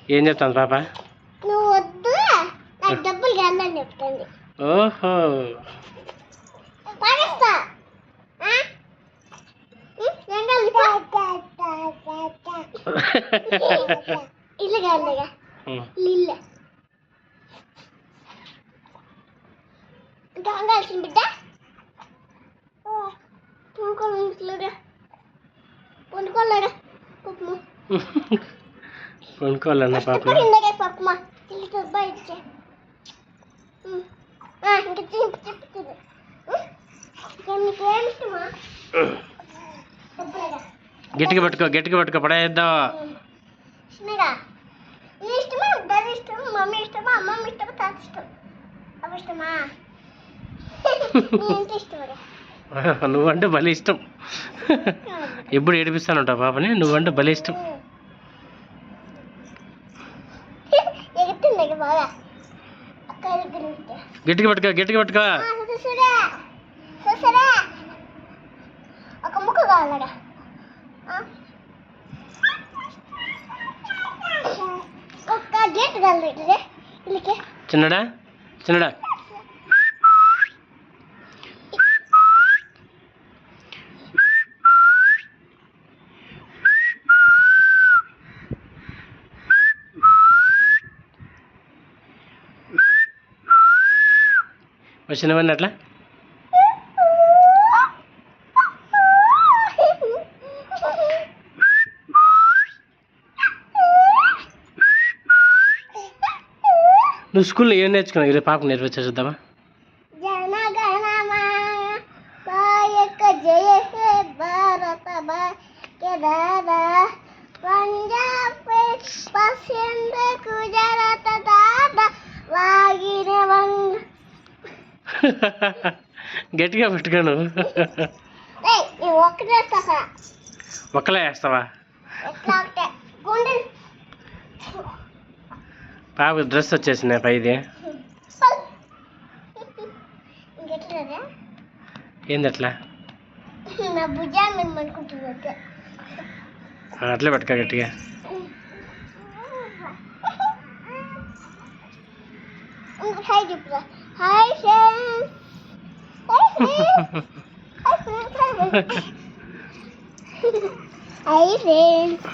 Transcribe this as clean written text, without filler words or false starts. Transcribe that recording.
ఏం చెప్తాను పాప? నువ్వు వద్దు నాకు డబ్బులు కావాలని చెప్తుంది. ఓహో పాకిస్తా ఇల్లు కాదుగా ఇల్లు ఇంకా కావాల్సిన బిడ్డ పండుకోలేగా పండుకోలేగా పప్పు కొనుక్కోవాలన్న పాప పప్పు బయట ఇంకా చెప్తుంది నీకేమి ఇష్టమా? గట్టిగా పట్టుకో పడేద్దాం. నీ ఇష్టమా? డాడీ ఇష్టం, మమ్మీ ఇష్టమా, అమ్మమ్మ ఇష్టమా, తాత ఇష్టం, అవి ఇష్టమా? ఎంత ఇష్టం? నువ్వంటే భలే ఇష్టం. ఎప్పుడు ఏడిపిస్తానంటావు పాపని? నువ్వంటే భలే ఇష్టం. ఎగుతుంది బాగా గట్టిగా పట్టుకో. సరే ఒక ముక్క కావాలగా ఒక్క గేట్ కావాలి ఇల్లుకి. చిన్నడా వచ్చినవన్నీ అట్లా నువ్వు స్కూల్లో ఏం నేర్చుకున్నావు? ఈరోజు పాపకు నేర్పించా చూద్దామా? జనగణమనాయక జయ హే భారత భాగ్యదాత పంజాబ్ పశ్చిమ గుజరాత దాత వాగిన వంగ. గట్టిగా పెట్టుకోను. ఒక్కలే వేస్తావా? పాప డ్రెస్ వచ్చేసింది పైది. ఏంది అట్లా? అట్లే పట్టుకో గట్టిగా. Hi friends.